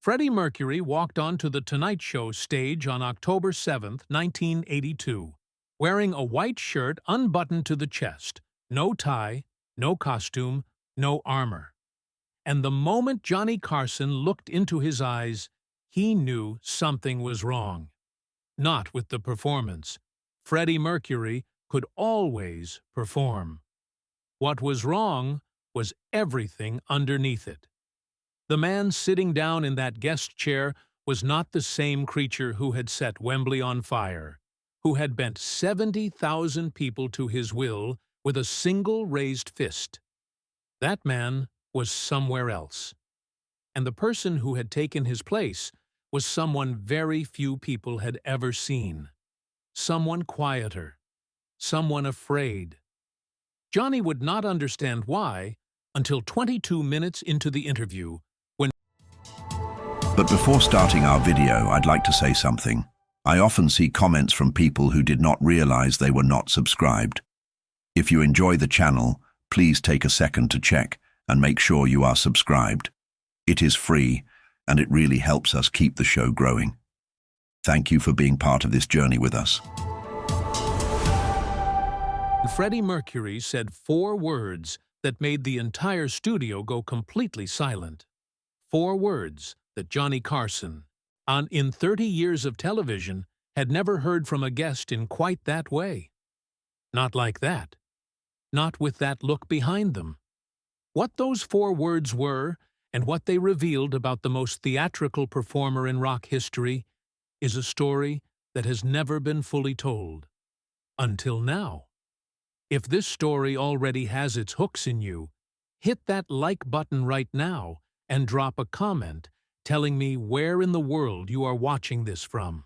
Freddie Mercury walked onto the Tonight Show stage on October 7, 1982, wearing a white shirt unbuttoned to the chest, no tie, no costume, no armor. And the moment Johnny Carson looked into his eyes, he knew something was wrong. Not with the performance. Freddie Mercury could always perform. What was wrong was everything underneath it. The man sitting down in that guest chair was not the same creature who had set Wembley on fire, who had bent 70,000 people to his will with a single raised fist. That man was somewhere else. And the person who had taken his place was someone very few people had ever seen. Someone quieter. Someone afraid. Johnny would not understand why until 22 minutes into the interview, when... But before starting our video, I'd like to say something. I often see comments from people who did not realize they were not subscribed. If you enjoy the channel, please take a second to check and make sure you are subscribed. It is free, and it really helps us keep the show growing. Thank you for being part of this journey with us. Freddie Mercury said 4 words that made the entire studio go completely silent. 4 words that Johnny Carson, in 30 years of television, had never heard from a guest in quite that way. Not like that. Not with that look behind them. What those 4 words were, and what they revealed about the most theatrical performer in rock history, is a story that has never been fully told. Until now. If this story already has its hooks in you, hit that like button right now and drop a comment telling me where in the world you are watching this from.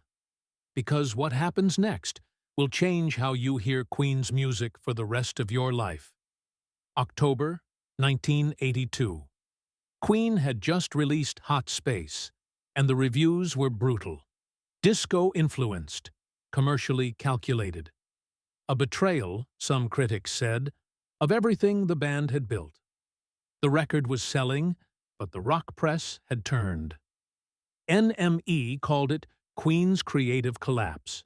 Because what happens next will change how you hear Queen's music for the rest of your life. October 1982. Queen had just released Hot Space, and the reviews were brutal. Disco-influenced, commercially calculated. A betrayal, some critics said, of everything the band had built. The record was selling, but the rock press had turned. NME called it Queen's creative collapse.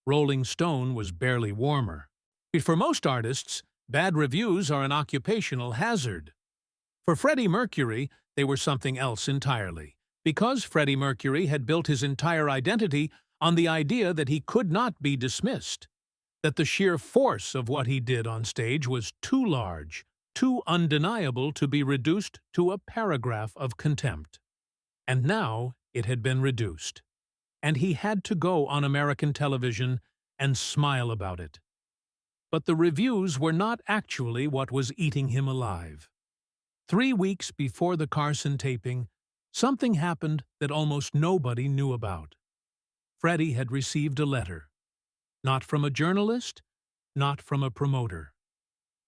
Rolling Stone was barely warmer. For most artists, bad reviews are an occupational hazard. For Freddie Mercury, they were something else entirely, because Freddie Mercury had built his entire identity on the idea that he could not be dismissed, that the sheer force of what he did on stage was too large, too undeniable to be reduced to a paragraph of contempt. And now it had been reduced, and he had to go on American television and smile about it. But the reviews were not actually what was eating him alive. 3 weeks before the Carson taping, something happened that almost nobody knew about. Freddie had received a letter. Not from a journalist, not from a promoter.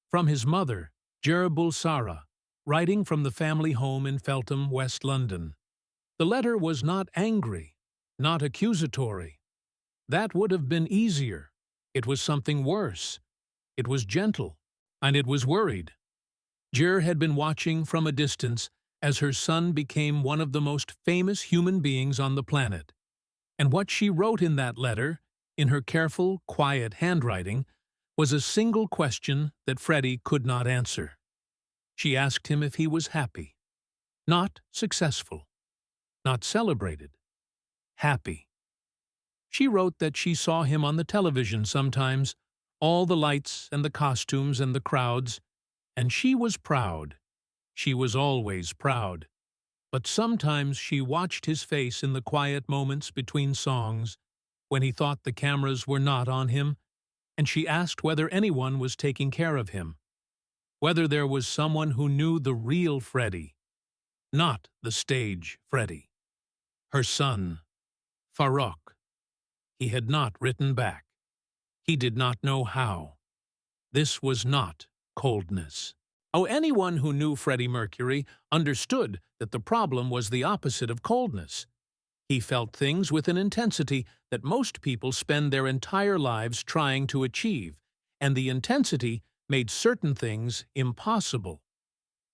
From his mother, Bulsara, writing from the family home in Feltham, West London. The letter was not angry, not accusatory. That would have been easier. It was something worse. It was gentle, and it was worried. Had been watching from a distance as her son became one of the most famous human beings on the planet. And what she wrote in that letter, in her careful, quiet handwriting, was a single question that Freddie could not answer. She asked him if he was happy. Not successful. Not celebrated. Happy. She wrote that she saw him on the television sometimes, all the lights and the costumes and the crowds, and she was proud. She was always proud. But sometimes she watched his face in the quiet moments between songs, when he thought the cameras were not on him, and she asked whether anyone was taking care of him, whether there was someone who knew the real Freddie, not the stage Freddie. Her son, Farokh. He had not written back. He did not know how. This was not coldness. Oh, anyone who knew Freddie Mercury understood that the problem was the opposite of coldness. He felt things with an intensity that most people spend their entire lives trying to achieve, and the intensity made certain things impossible.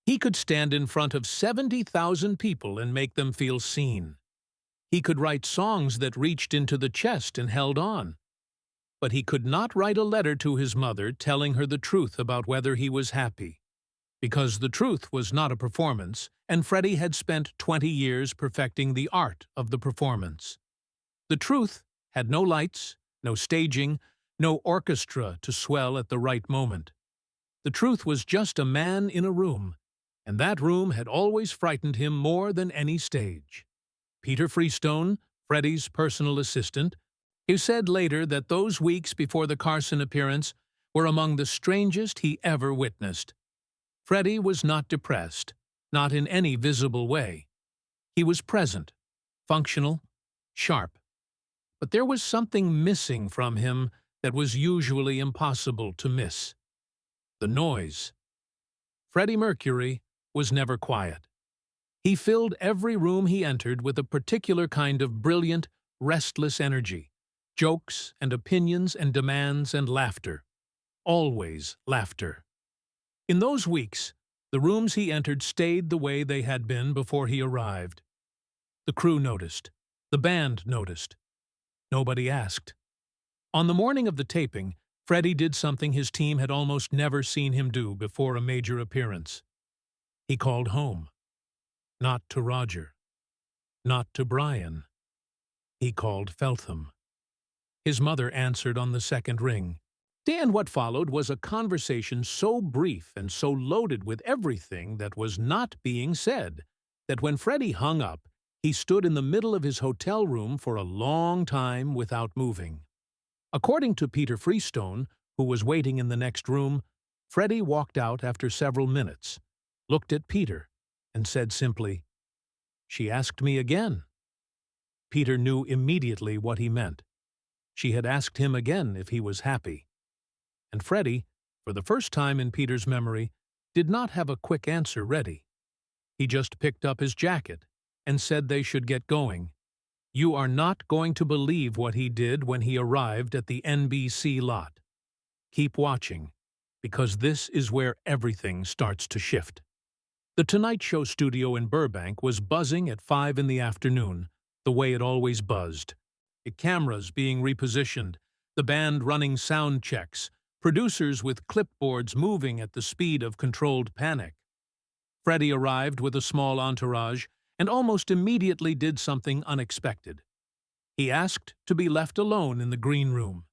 He could stand in front of 70,000 people and make them feel seen. He could write songs that reached into the chest and held on. But he could not write a letter to his mother telling her the truth about whether he was happy, because the truth was not a performance, and Freddie had spent 20 years perfecting the art of the performance. The truth had no lights, no staging, no orchestra to swell at the right moment. The truth was just a man in a room, and that room had always frightened him more than any stage. Peter Freestone, Freddie's personal assistant, he said later that those weeks before the Carson appearance were among the strangest he ever witnessed. Freddie was not depressed, not in any visible way. He was present, functional, sharp. But there was something missing from him that was usually impossible to miss. The noise. Freddie Mercury was never quiet. He filled every room he entered with a particular kind of brilliant, restless energy, jokes and opinions and demands and laughter. Always laughter. In those weeks, the rooms he entered stayed the way they had been before he arrived. The crew noticed. The band noticed. Nobody asked. On the morning of the taping, Freddie did something his team had almost never seen him do before a major appearance. He called home. Not to Roger. Not to Brian. He called Feltham. His mother answered on the second ring. And what followed was a conversation so brief and so loaded with everything that was not being said, that when Freddie hung up, he stood in the middle of his hotel room for a long time without moving. According to Peter Freestone, who was waiting in the next room, Freddie walked out after several minutes, looked at Peter, and said simply, "She asked me again." Peter knew immediately what he meant. She had asked him again if he was happy. And Freddie, for the first time in Peter's memory, did not have a quick answer ready. He just picked up his jacket and said they should get going. You are not going to believe what he did when he arrived at the NBC lot. Keep watching, because this is where everything starts to shift. The Tonight Show studio in Burbank was buzzing at 5 in the afternoon, the way it always buzzed. The cameras being repositioned, the band running sound checks, producers with clipboards moving at the speed of controlled panic. Freddie arrived with a small entourage and almost immediately did something unexpected. He asked to be left alone in the green room.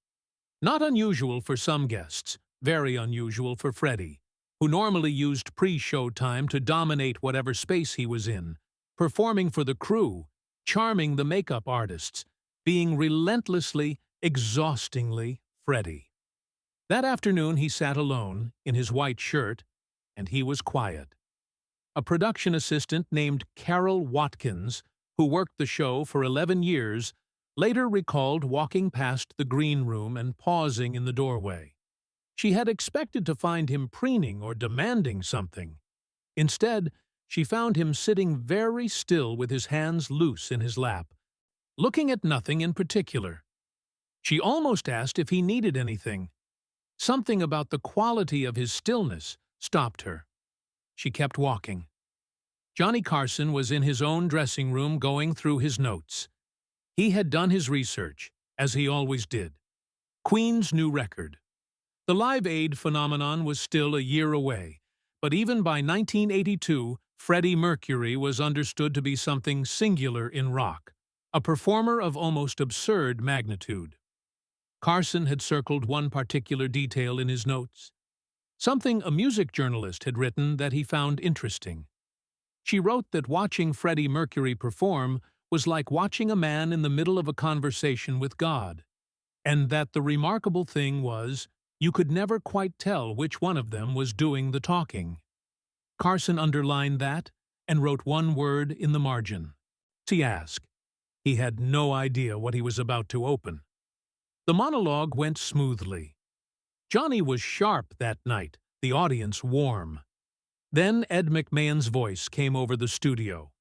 Not unusual for some guests, very unusual for Freddie, who normally used pre-show time to dominate whatever space he was in, performing for the crew, charming the makeup artists, being relentlessly, exhaustingly Freddie. That afternoon he sat alone, in his white shirt, and he was quiet. A production assistant named Carol Watkins, who worked the show for 11 years, later recalled walking past the green room and pausing in the doorway. She had expected to find him preening or demanding something. Instead, she found him sitting very still with his hands loose in his lap, looking at nothing in particular. She almost asked if he needed anything. Something about the quality of his stillness stopped her. She kept walking. Johnny Carson was in his own dressing room going through his notes. He had done his research, as he always did. Queen's new record. The Live Aid phenomenon was still a year away, but even by 1982, Freddie Mercury was understood to be something singular in rock, a performer of almost absurd magnitude. Carson had circled one particular detail in his notes, something a music journalist had written that he found interesting. She wrote that watching Freddie Mercury perform was like watching a man in the middle of a conversation with God, and that the remarkable thing was you could never quite tell which one of them was doing the talking. Carson underlined that and wrote one word in the margin. To ask. He had no idea what he was about to open. The monologue went smoothly. Johnny was sharp that night, the audience warm. Then Ed McMahon's voice came over the studio.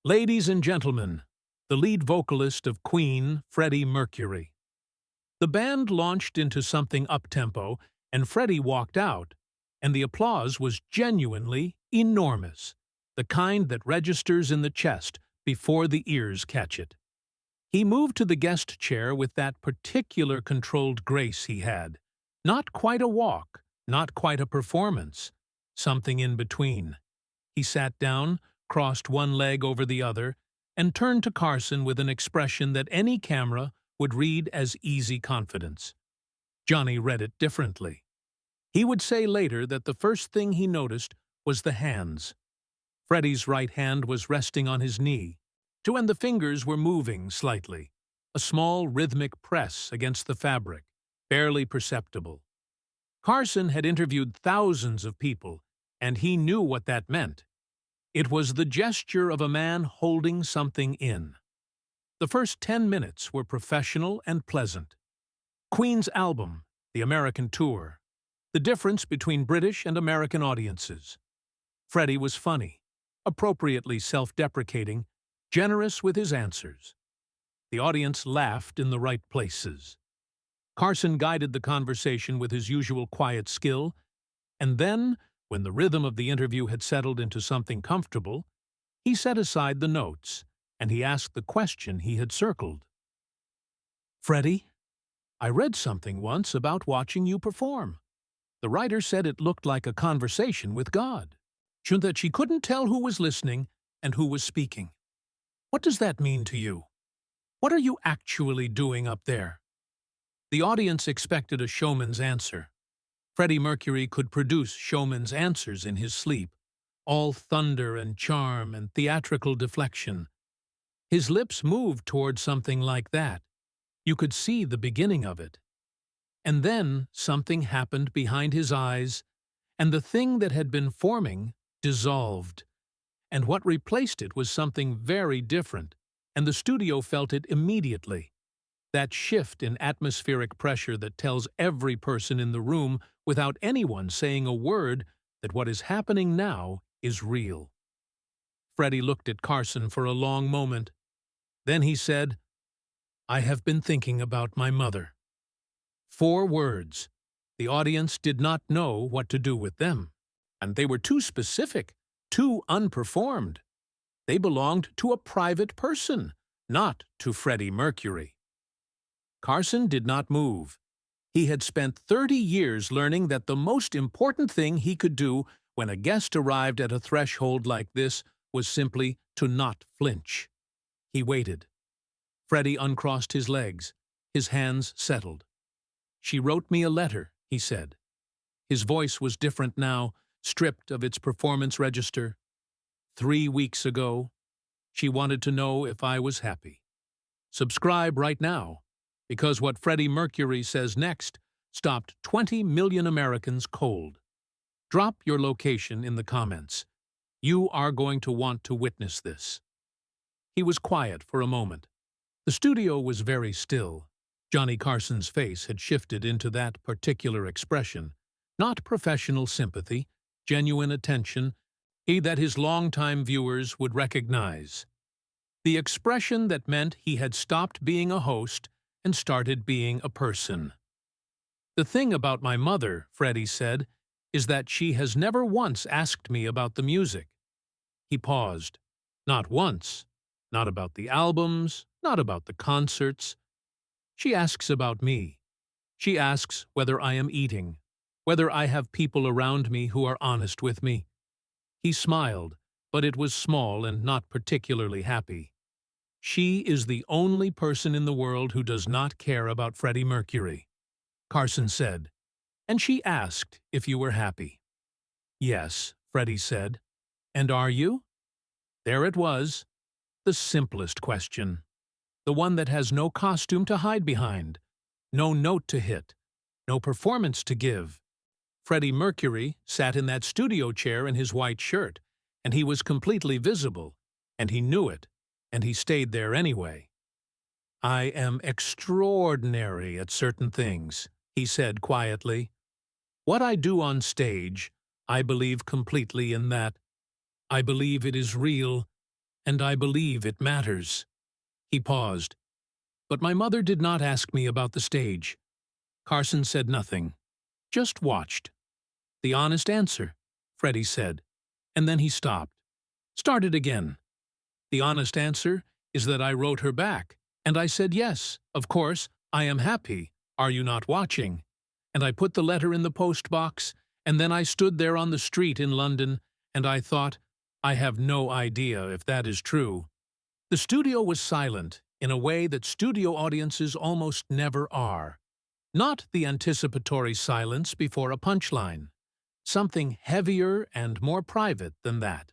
Ladies and gentlemen, the lead vocalist of Queen, Freddie Mercury. The band launched into something up-tempo, and Freddie walked out, and the applause was genuinely Enormous, the kind that registers in the chest before the ears catch it. He moved to the guest chair with that particular controlled grace he had. Not quite a walk, not quite a performance, something in between. He sat down, crossed one leg over the other, and turned to Carson with an expression that any camera would read as easy confidence. Johnny read it differently. He would say later that the first thing he noticed was the hands. Freddie's right hand was resting on his knee, and the fingers were moving slightly, a small rhythmic press against the fabric, barely perceptible. Carson had interviewed thousands of people, and he knew what that meant. It was the gesture of a man holding something in. The first 10 minutes were professional and pleasant. Queen's album, the American tour, the difference between British and American audiences. Freddie was funny, appropriately self-deprecating, generous with his answers. The audience laughed in the right places. Carson guided the conversation with his usual quiet skill, and then, when the rhythm of the interview had settled into something comfortable, he set aside the notes, and he asked the question he had circled. "Freddie, I read something once about watching you perform. The writer said it looked like a conversation with God, that she couldn't tell who was listening and who was speaking. What does that mean to you? What are you actually doing up there?" The audience expected a showman's answer. Freddie Mercury could produce showman's answers in his sleep, all thunder and charm and theatrical deflection. His lips moved toward something like that. You could see the beginning of it. And then something happened behind his eyes, and the thing that had been forming dissolved. And what replaced it was something very different, and the studio felt it immediately. That shift in atmospheric pressure that tells every person in the room, without anyone saying a word, that what is happening now is real. Freddie looked at Carson for a long moment. Then he said, "I have been thinking about my mother." 4 words. The audience did not know what to do with them, and they were too specific, too unperformed. They belonged to a private person, not to Freddie Mercury. Carson did not move. He had spent 30 years learning that the most important thing he could do when a guest arrived at a threshold like this was simply to not flinch. He waited. Freddie uncrossed his legs. His hands settled. "She wrote me a letter," he said. His voice was different now, stripped of its performance register. 3 weeks ago, she wanted to know if I was happy. Subscribe right now, because what Freddie Mercury says next stopped 20 million Americans cold. Drop your location in the comments. You are going to want to witness this. He was quiet for a moment. The studio was very still. Johnny Carson's face had shifted into that particular expression, not professional sympathy, genuine attention, that his longtime viewers would recognize. The expression that meant he had stopped being a host and started being a person. "The thing about my mother," Freddie said, "is that she has never once asked me about the music." He paused. "Not once. Not about the albums, not about the concerts. She asks about me. She asks whether I am eating, whether I have people around me who are honest with me." He smiled, but it was small and not particularly happy. "She is the only person in the world who does not care about Freddie Mercury," Carson said. "And she asked if you were happy." "Yes," Freddie said. "And are you?" There it was, the simplest question. The one that has no costume to hide behind, no note to hit, no performance to give. Freddie Mercury sat in that studio chair in his white shirt, and he was completely visible, and he knew it, and he stayed there anyway. "I am extraordinary at certain things," he said quietly. "What I do on stage, I believe completely in that. I believe it is real, and I believe it matters." He paused. "But my mother did not ask me about the stage." Carson said nothing, just watched. "The honest answer," Freddie said, And then he stopped. Started again. The honest answer is that I wrote her back, and I said yes, of course, I am happy. Are you not watching? And I put the letter in the post box, and then I stood there on the street in London, and I thought, I have no idea if that is true. The studio was silent in a way that studio audiences almost never are. Not the anticipatory silence before a punchline. Something heavier and more private than that.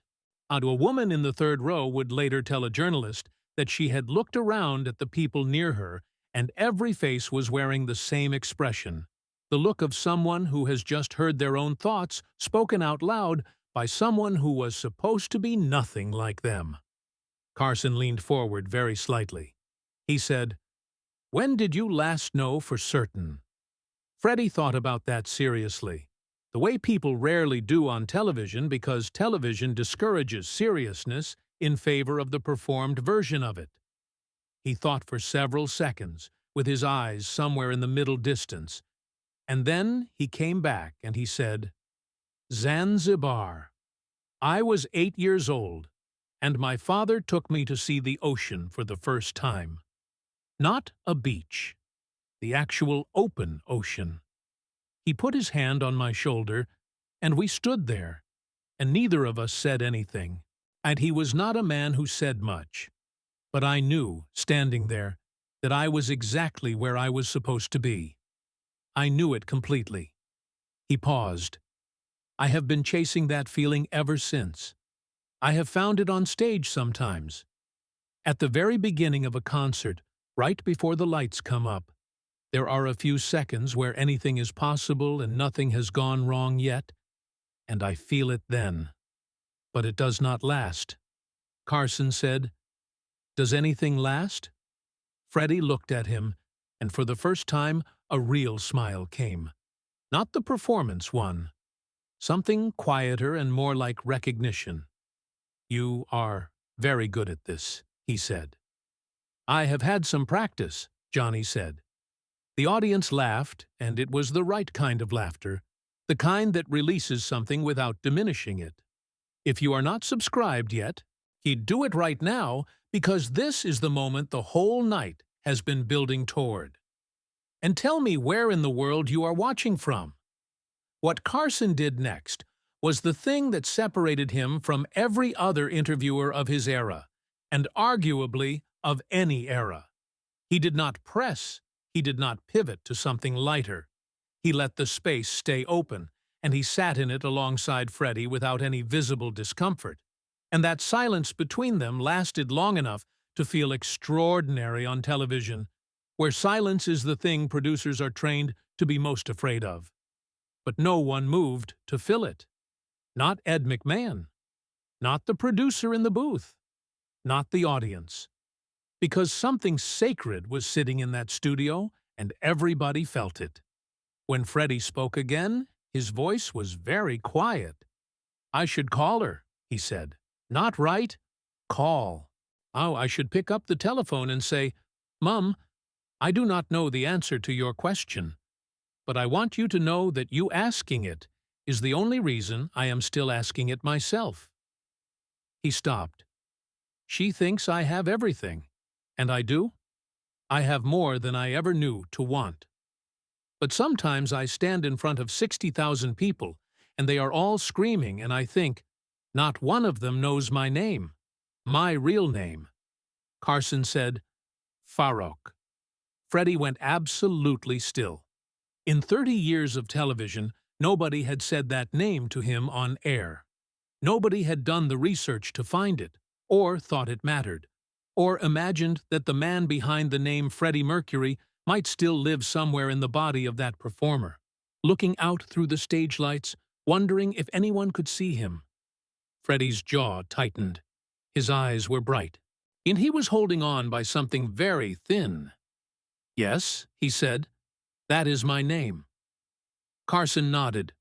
A woman in the third row would later tell a journalist that she had looked around at the people near her and every face was wearing the same expression, the look of someone who has just heard their own thoughts spoken out loud by someone who was supposed to be nothing like them. Carson leaned forward very slightly. He said, "When did you last know for certain?" Freddie thought about that seriously, the way people rarely do on television because television discourages seriousness in favor of the performed version of it. He thought for several seconds, with his eyes somewhere in the middle distance, and then he came back and he said, "Zanzibar. I was 8 years old, and my father took me to see the ocean for the first time. Not a beach, the actual open ocean. He put his hand on my shoulder, and we stood there, and neither of us said anything, and he was not a man who said much. But I knew, standing there, that I was exactly where I was supposed to be. I knew it completely." He paused. "I have been chasing that feeling ever since. I have found it on stage sometimes. At the very beginning of a concert, right before the lights come up, there are a few seconds where anything is possible and nothing has gone wrong yet, and I feel it then. But it does not last." Carson said, "Does anything last?" Freddie looked at him, and for the first time a real smile came. Not the performance one. Something quieter and more like recognition. "You are very good at this," he said. "I have had some practice," Johnny said. The audience laughed, and it was the right kind of laughter, the kind that releases something without diminishing it. If you are not subscribed yet, he'd do it right now because this is the moment the whole night has been building toward. And tell me where in the world you are watching from. What Carson did next was the thing that separated him from every other interviewer of his era, and arguably of any era. He did not press. He did not pivot to something lighter. He let the space stay open, and he sat in it alongside Freddie without any visible discomfort. And that silence between them lasted long enough to feel extraordinary on television, where silence is the thing producers are trained to be most afraid of. But no one moved to fill it. Not Ed McMahon. Not the producer in the booth. Not the audience. Because something sacred was sitting in that studio, and everybody felt it. When Freddie spoke again, his voice was very quiet. "I should call her," he said. "Not write. Call. Oh, I should pick up the telephone and say, 'Mum, I do not know the answer to your question, but I want you to know that you asking it is the only reason I am still asking it myself.'" He stopped. "She thinks I have everything. And I do. I have more than I ever knew to want. But sometimes I stand in front of 60,000 people, and they are all screaming, and I think, not one of them knows my name, my real name." Carson said, "Farokh." Freddie went absolutely still. In 30 years of television, nobody had said that name to him on air. Nobody had done the research to find it, or thought it mattered, or imagined that the man behind the name Freddie Mercury might still live somewhere in the body of that performer, looking out through the stage lights, wondering if anyone could see him. Freddie's jaw tightened. His eyes were bright, and he was holding on by something very thin. "Yes," he said, "that is my name." Carson nodded.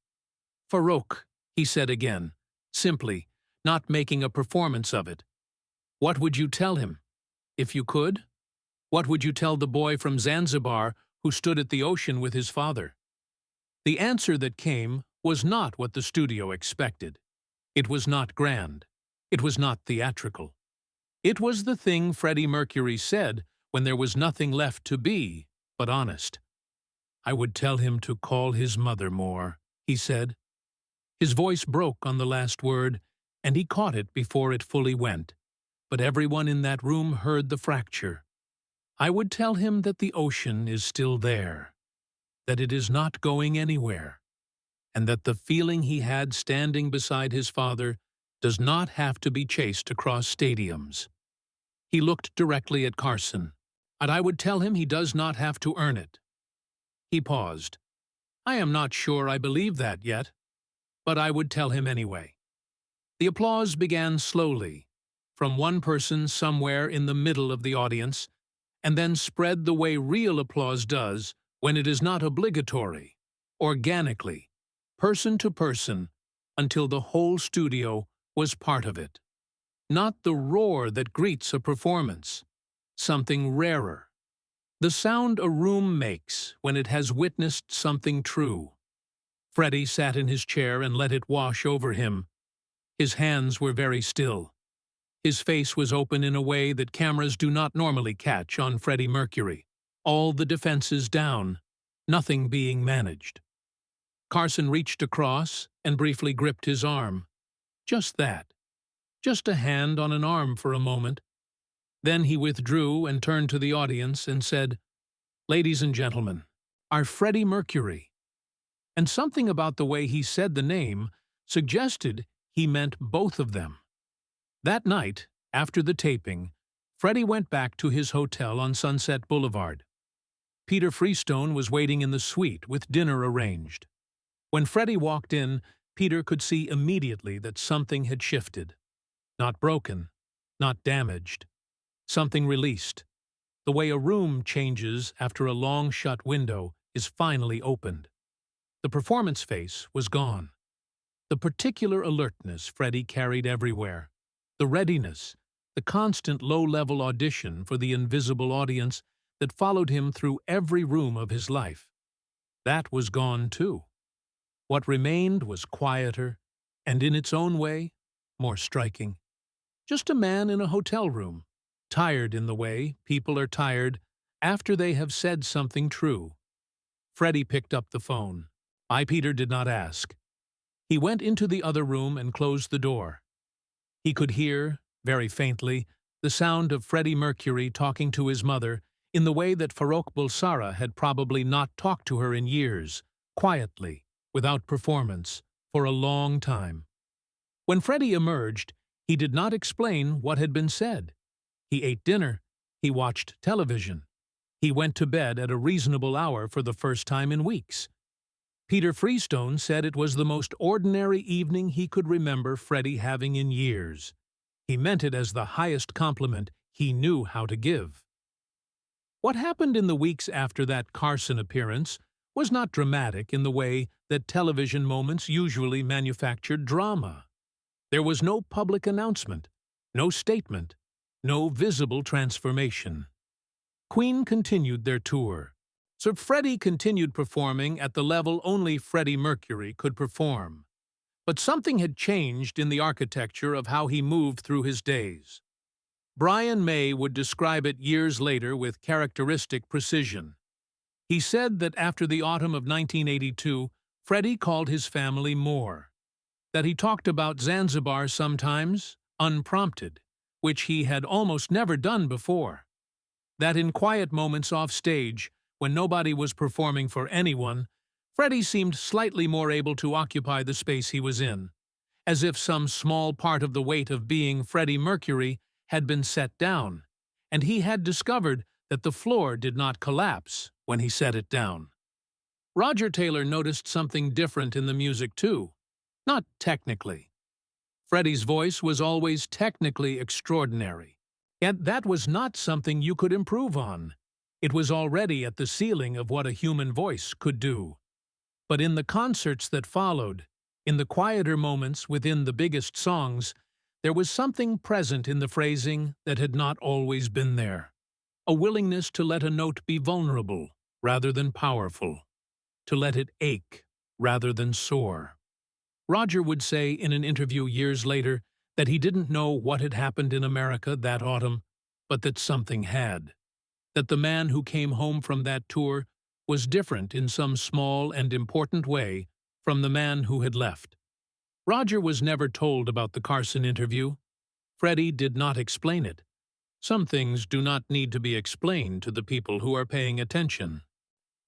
"Farouk," he said again, simply, not making a performance of it. "What would you tell him? If you could? What would you tell the boy from Zanzibar who stood at the ocean with his father?" The answer that came was not what the studio expected. It was not grand. It was not theatrical. It was the thing Freddie Mercury said when there was nothing left to be but honest. "I would tell him to call his mother more," he said. His voice broke on the last word, and he caught it before it fully went. But everyone in that room heard the fracture. "I would tell him that the ocean is still there, that it is not going anywhere, and that the feeling he had standing beside his father does not have to be chased across stadiums." He looked directly at Carson, and "I would tell him he does not have to earn it." He paused. "I am not sure I believe that yet, but I would tell him anyway." The applause began slowly, from one person somewhere in the middle of the audience, and then spread the way real applause does when it is not obligatory, organically, person to person, until the whole studio was part of it. Not the roar that greets a performance, something rarer. The sound a room makes when it has witnessed something true. Freddie sat in his chair and let it wash over him. His hands were very still. His face was open in a way that cameras do not normally catch on Freddie Mercury. All the defenses down, nothing being managed. Carson reached across and briefly gripped his arm. Just that. Just a hand on an arm for a moment. Then he withdrew and turned to the audience and said, "Ladies and gentlemen, our Freddie Mercury." And something about the way he said the name suggested he meant both of them. That night, after the taping, Freddie went back to his hotel on Sunset Boulevard. Peter Freestone was waiting in the suite with dinner arranged. When Freddie walked in, Peter could see immediately that something had shifted. Not broken, not damaged. Something released. The way a room changes after a long shut window is finally opened. The performance face was gone. The particular alertness Freddie carried everywhere. The readiness, the constant low-level audition for the invisible audience that followed him through every room of his life. That was gone too. What remained was quieter, and in its own way, more striking. Just a man in a hotel room, tired in the way people are tired after they have said something true. Freddie picked up the phone. Peter did not ask. He went into the other room and closed the door. He could hear, very faintly, the sound of Freddie Mercury talking to his mother in the way that Farokh Bulsara had probably not talked to her in years, quietly, without performance, for a long time. When Freddie emerged, he did not explain what had been said. He ate dinner. He watched television. He went to bed at a reasonable hour for the first time in weeks. Peter Freestone said it was the most ordinary evening he could remember Freddie having in years. He meant it as the highest compliment he knew how to give. What happened in the weeks after that Carson appearance was not dramatic in the way that television moments usually manufactured drama. There was no public announcement, no statement, no visible transformation. Queen continued their tour, so Freddie continued performing at the level only Freddie Mercury could perform. But something had changed in the architecture of how he moved through his days. Brian May would describe it years later with characteristic precision. He said that after the autumn of 1982, Freddie called his family more. That he talked about Zanzibar sometimes, unprompted, which he had almost never done before. That in quiet moments off stage, when nobody was performing for anyone, Freddie seemed slightly more able to occupy the space he was in, as if some small part of the weight of being Freddie Mercury had been set down, and he had discovered that the floor did not collapse when he set it down. Roger Taylor noticed something different in the music too, not technically. Freddie's voice was always technically extraordinary, yet that was not something you could improve on. It was already at the ceiling of what a human voice could do. But in the concerts that followed, in the quieter moments within the biggest songs, there was something present in the phrasing that had not always been there. A willingness to let a note be vulnerable rather than powerful, to let it ache rather than soar. Roger would say in an interview years later that he didn't know what had happened in America that autumn, but that something had. That the man who came home from that tour was different in some small and important way from the man who had left. Roger was never told about the Carson interview. Freddie did not explain it. Some things do not need to be explained to the people who are paying attention.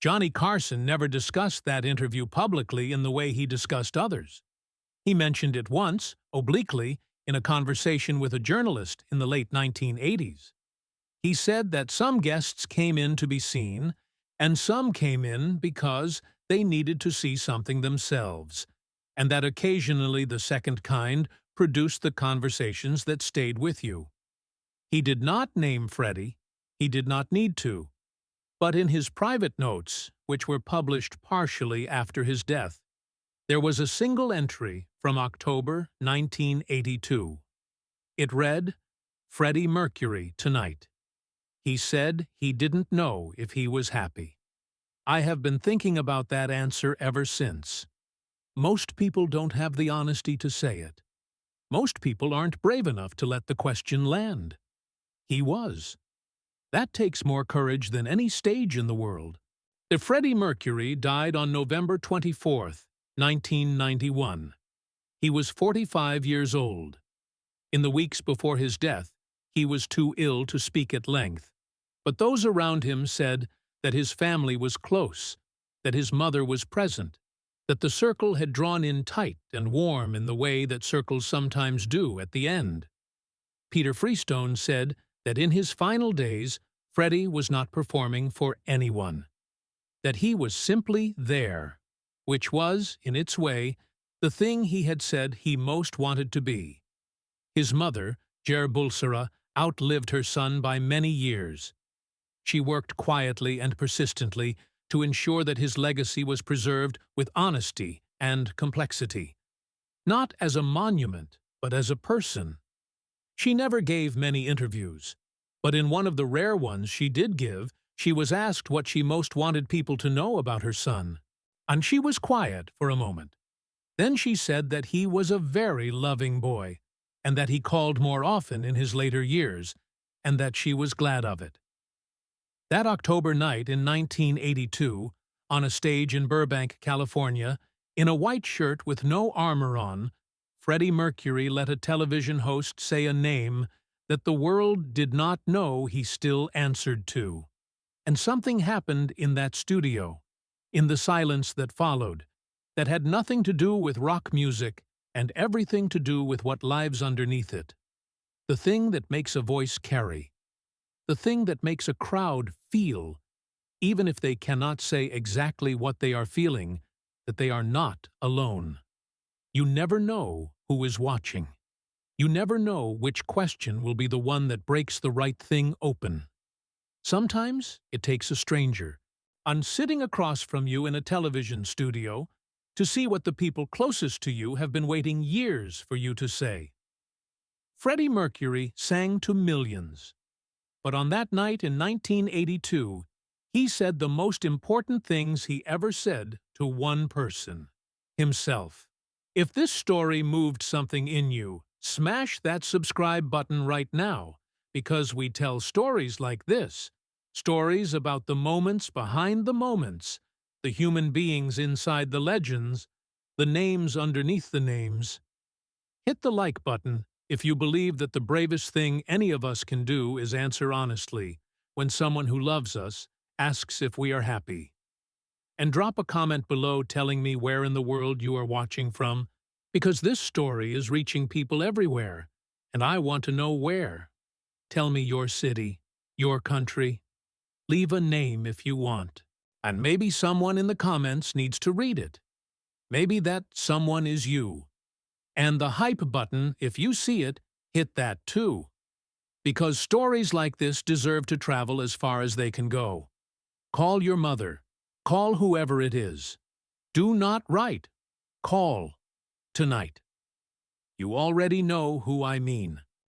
Johnny Carson never discussed that interview publicly in the way he discussed others. He mentioned it once, obliquely, in a conversation with a journalist in the late 1980s. He said that some guests came in to be seen, and some came in because they needed to see something themselves, and that occasionally the second kind produced the conversations that stayed with you. He did not name Freddie. He did not need to. But in his private notes, which were published partially after his death, there was a single entry from October 1982. It read, "Freddie Mercury tonight. He said he didn't know if he was happy." I have been thinking about that answer ever since. Most people don't have the honesty to say it. Most people aren't brave enough to let the question land. He was. That takes more courage than any stage in the world. If Freddie Mercury died on November 24th, 1991. He was 45 years old. In the weeks before his death, he was too ill to speak at length. But those around him said that his family was close, that his mother was present, that the circle had drawn in tight and warm in the way that circles sometimes do at the end. Peter Freestone said that in his final days, Freddie was not performing for anyone, that he was simply there, which was, in its way, the thing he had said he most wanted to be. His mother, Ger Bulsara, outlived her son by many years. She worked quietly and persistently to ensure that his legacy was preserved with honesty and complexity. Not as a monument, but as a person. She never gave many interviews, but in one of the rare ones she did give, she was asked what she most wanted people to know about her son. And she was quiet for a moment. Then she said that he was a very loving boy, and that he called more often in his later years, and that she was glad of it. That October night in 1982, on a stage in Burbank, California, in a white shirt with no armor on, Freddie Mercury let a television host say a name that the world did not know he still answered to. And something happened in that studio, in the silence that followed, that had nothing to do with rock music and everything to do with what lives underneath it. The thing that makes a voice carry. The thing that makes a crowd feel, even if they cannot say exactly what they are feeling, that they are not alone. You never know who is watching. You never know which question will be the one that breaks the right thing open. Sometimes it takes a stranger, sitting across from you in a television studio, to see what the people closest to you have been waiting years for you to say. Freddie Mercury sang to millions. But on that night in 1982, he said the most important things he ever said to one person: himself. If this story moved something in you, smash that subscribe button right now, because we tell stories like this, stories about the moments behind the moments, the human beings inside the legends, the names underneath the names. Hit the like button if you believe that the bravest thing any of us can do is answer honestly when someone who loves us asks if we are happy. And drop a comment below telling me where in the world you are watching from, because this story is reaching people everywhere, and I want to know where. Tell me your city, your country. Leave a name if you want. And maybe someone in the comments needs to read it. Maybe that someone is you. And the hype button, if you see it, hit that too. Because stories like this deserve to travel as far as they can go. Call your mother. Call whoever it is. Do not write. Call. Tonight. You already know who I mean.